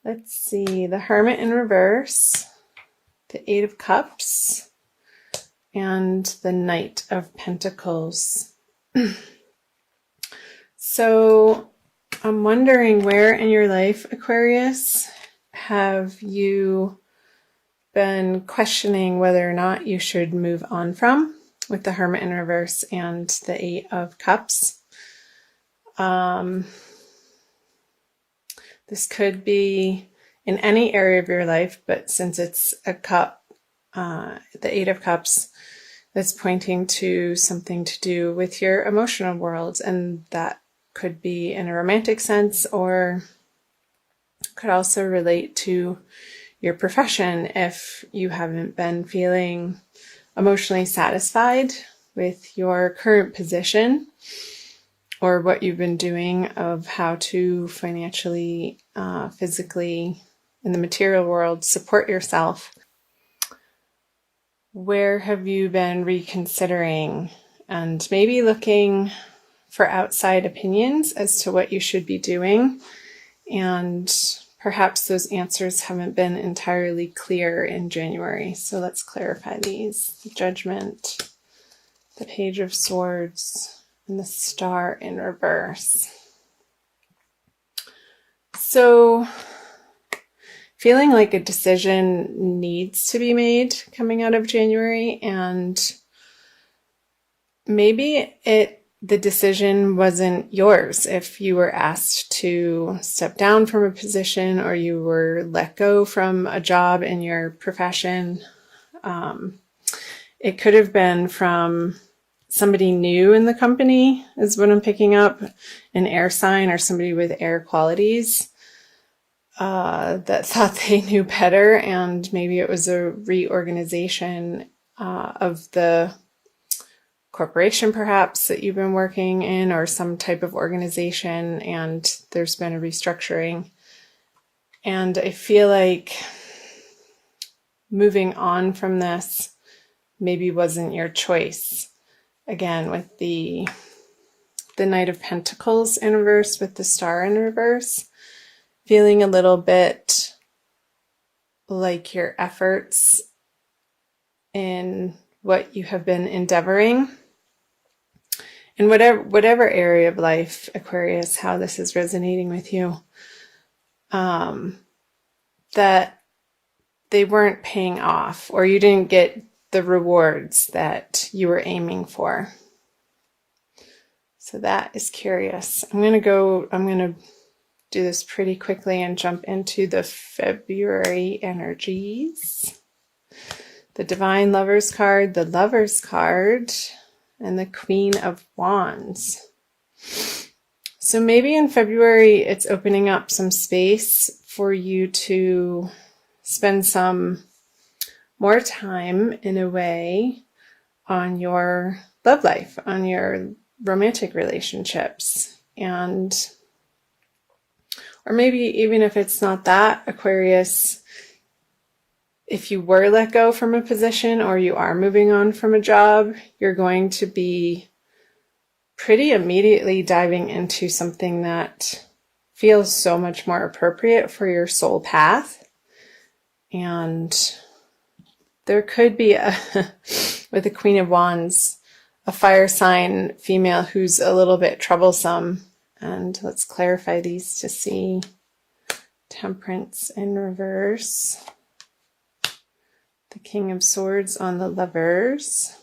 Let's see, the Hermit in reverse, the Eight of Cups, and the Knight of Pentacles. So I'm wondering, where in your life, Aquarius, have you been questioning whether or not you should move on from, with the Hermit in reverse and the Eight of Cups? This could be in any area of your life, but since it's a cup, the Eight of Cups, that's pointing to something to do with your emotional world, and that could be in a romantic sense, or could also relate to your profession if you haven't been feeling emotionally satisfied with your current position, or what you've been doing of how to financially, physically, in the material world, support yourself. Where have you been reconsidering and maybe looking for outside opinions as to what you should be doing? And perhaps those answers haven't been entirely clear in January. So let's clarify these. The Judgment, the Page of Swords, and the Star in reverse. So feeling like a decision needs to be made coming out of January, and maybe the decision wasn't yours. If you were asked to step down from a position, or you were let go from a job in your profession, it could have been from somebody new in the company, is what I'm picking up, an air sign or somebody with air qualities, that thought they knew better, and maybe it was a reorganization of the corporation perhaps that you've been working in, or some type of organization, and there's been a restructuring. And I feel like moving on from this maybe wasn't your choice. Again, with the Knight of Pentacles in reverse, with the Star in reverse, feeling a little bit like your efforts in what you have been endeavoring in whatever area of life, Aquarius, how this is resonating with you, that they weren't paying off, or you didn't get the rewards that you were aiming for. So that is curious. I'm going to do this pretty quickly and jump into the February energies. The Divine Lovers card, the Lovers card, and the Queen of Wands. So maybe in February, it's opening up some space for you to spend some more time, in a way, on your love life, on your romantic relationships. And, or maybe even if it's not that, Aquarius, if you were let go from a position, or you are moving on from a job, you're going to be pretty immediately diving into something that feels so much more appropriate for your soul path. And there could be, with the Queen of Wands, a fire sign female who's a little bit troublesome. And let's clarify these to see. Temperance in reverse. The King of Swords on the Lovers.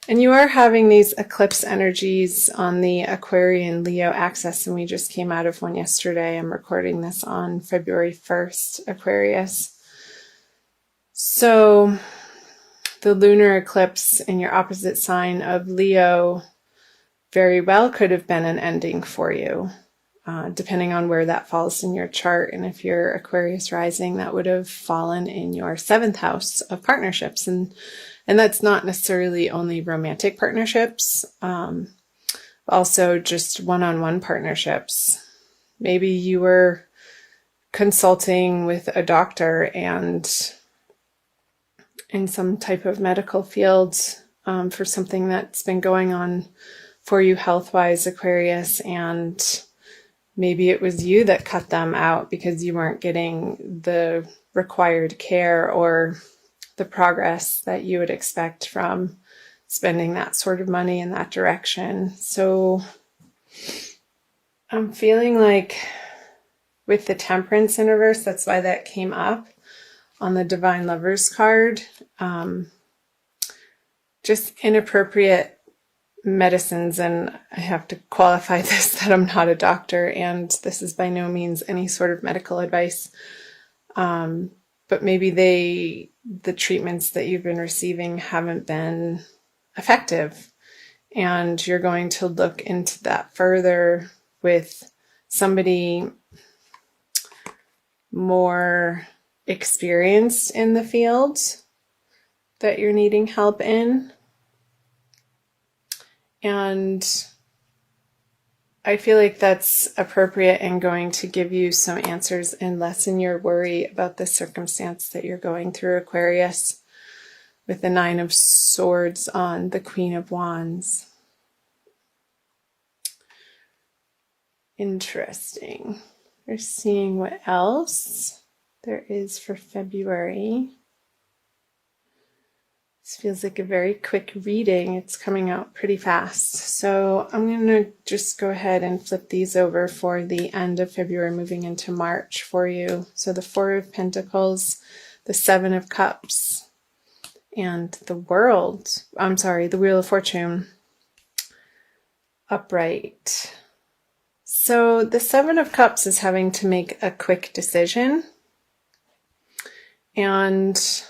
And you are having these eclipse energies on the Aquarian Leo axis, and we just came out of one yesterday. I'm recording this on February 1st, Aquarius. So the lunar eclipse in your opposite sign of Leo very well could have been an ending for you, depending on where that falls in your chart. And if you're Aquarius rising, that would have fallen in your 7th house of partnerships. And that's not necessarily only romantic partnerships, also just one-on-one partnerships. Maybe you were consulting with a doctor and in some type of medical field, for something that's been going on for you health-wise, Aquarius, and maybe it was you that cut them out because you weren't getting the required care or the progress that you would expect from spending that sort of money in that direction. So I'm feeling like with the Temperance in reverse, that's why that came up on the Divine Lovers card. Just inappropriate medicines, and I have to qualify this that I'm not a doctor, and this is by no means any sort of medical advice. But maybe the treatments that you've been receiving haven't been effective, and you're going to look into that further with somebody more experienced in the field that you're needing help in. And I feel like that's appropriate and going to give you some answers and lessen your worry about the circumstance that you're going through, Aquarius, with the 9 of Swords on the Queen of Wands. Interesting. We're seeing what else there is for February. This feels like a very quick reading. It's coming out pretty fast. So I'm going to just go ahead and flip these over for the end of February, moving into March for you. So the 4 of Pentacles, the 7 of Cups, and the Wheel of Fortune upright. So the 7 of Cups is having to make a quick decision. And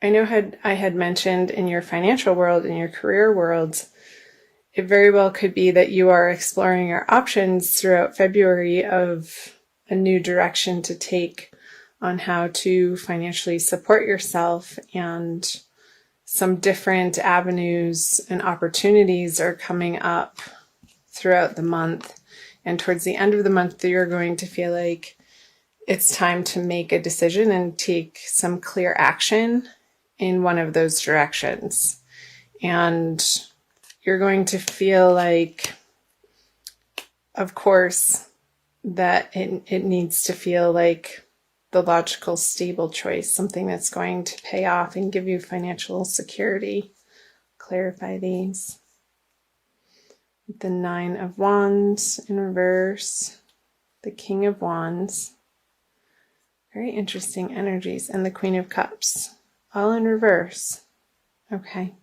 I know I had mentioned in your financial world, in your career world, it very well could be that you are exploring your options throughout February of a new direction to take on how to financially support yourself, and some different avenues and opportunities are coming up throughout the month. And towards the end of the month, you're going to feel like it's time to make a decision and take some clear action in one of those directions. And you're going to feel like, of course, that it needs to feel like the logical, stable choice, something that's going to pay off and give you financial security. Clarify these. The 9 of Wands in reverse, the King of Wands. Very interesting energies. And the Queen of Cups, all in reverse. Okay.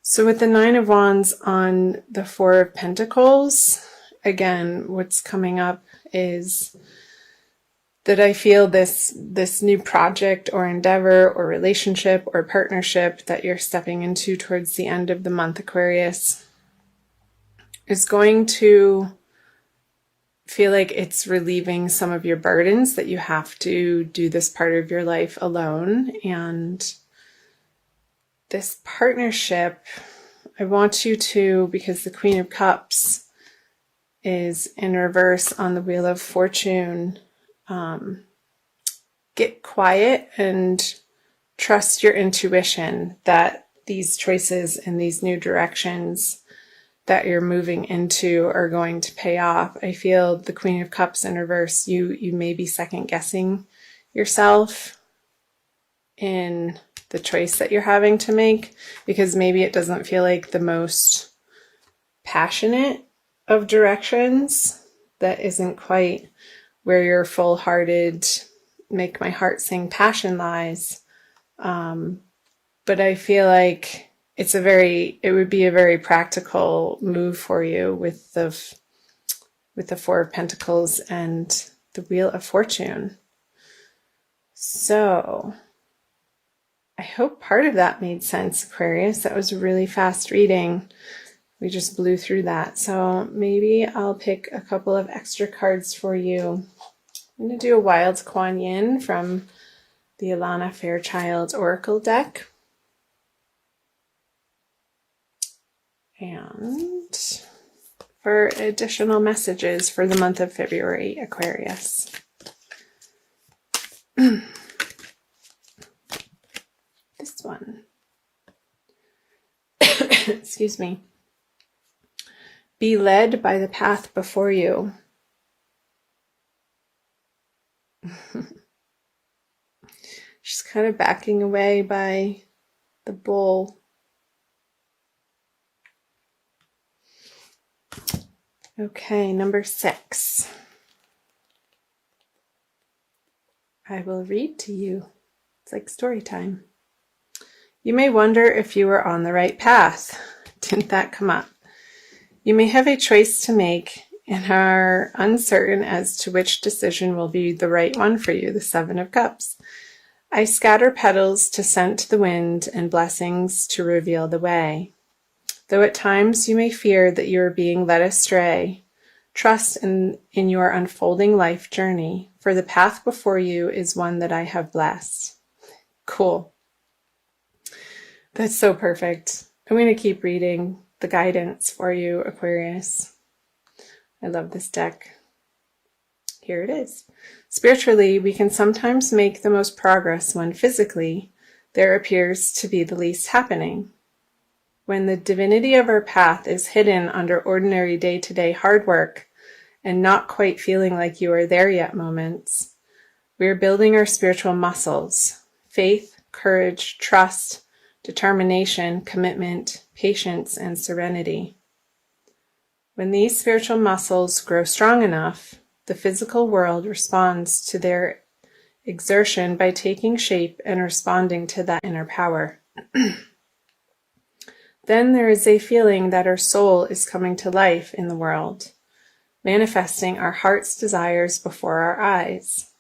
So with the 9 of Wands on the 4 of Pentacles, again, what's coming up is that I feel this new project or endeavor or relationship or partnership that you're stepping into towards the end of the month, Aquarius, is going to feel like it's relieving some of your burdens, that you have to do this part of your life alone. And this partnership, I want you to, because the Queen of Cups is in reverse on the Wheel of Fortune, get quiet and trust your intuition that these choices and these new directions that you're moving into are going to pay off. I feel the Queen of Cups in reverse, you may be second guessing yourself in the choice that you're having to make, because maybe it doesn't feel like the most passionate of directions, that isn't quite where your full-hearted, make my heart sing passion lies. But I feel like it would be a very practical move for you with the 4 of Pentacles and the Wheel of Fortune. So I hope part of that made sense, Aquarius. That was a really fast reading. We just blew through that. So maybe I'll pick a couple of extra cards for you. I'm going to do a Wild Kuan Yin from the Alana Fairchild Oracle deck. And for additional messages for the month of February, Aquarius. This one. Excuse me. Be led by the path before you. She's kind of backing away by the bull. Okay, number 6. I will read to you. It's like story time. You may wonder if you are on the right path. Didn't that come up? You may have a choice to make and are uncertain as to which decision will be the right one for you, the 7 of Cups. I scatter petals to scent the wind and blessings to reveal the way. Though at times you may fear that you are being led astray, trust in your unfolding life journey, for the path before you is one that I have blessed. Cool. That's so perfect. I'm going to keep reading the guidance for you, Aquarius. I love this deck. Here it is. Spiritually, we can sometimes make the most progress when physically there appears to be the least happening. When the divinity of our path is hidden under ordinary day-to-day hard work and not quite feeling like you are there yet moments, we are building our spiritual muscles: faith, courage, trust, determination, commitment, patience, and serenity. When these spiritual muscles grow strong enough, the physical world responds to their exertion by taking shape and responding to that inner power. Then there is a feeling that our soul is coming to life in the world, manifesting our heart's desires before our eyes,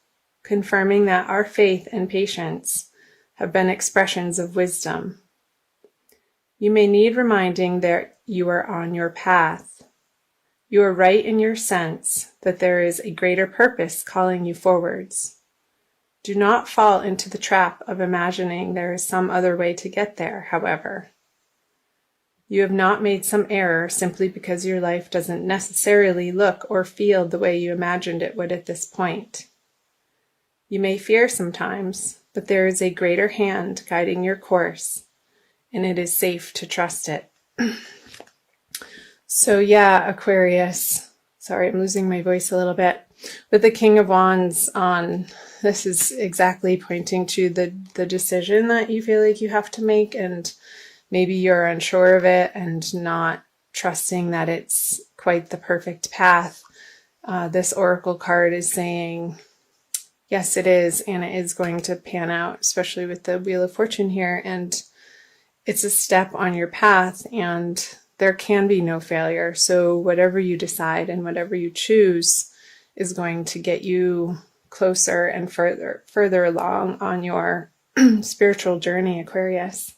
confirming that our faith and patience have been expressions of wisdom. You may need reminding that you are on your path. You are right in your sense that there is a greater purpose calling you forwards. Do not fall into the trap of imagining there is some other way to get there, however. You have not made some error simply because your life doesn't necessarily look or feel the way you imagined it would at this point. You may fear sometimes, but there is a greater hand guiding your course, and it is safe to trust it. So yeah, Aquarius, sorry, I'm losing my voice a little bit. With the King of Wands on, this is exactly pointing to the decision that you feel like you have to make, and maybe you're unsure of it and not trusting that it's quite the perfect path. This Oracle card is saying, yes, it is, and it is going to pan out, especially with the Wheel of Fortune here, and it's a step on your path, and there can be no failure. So whatever you decide and whatever you choose is going to get you closer and further along on your spiritual journey, Aquarius.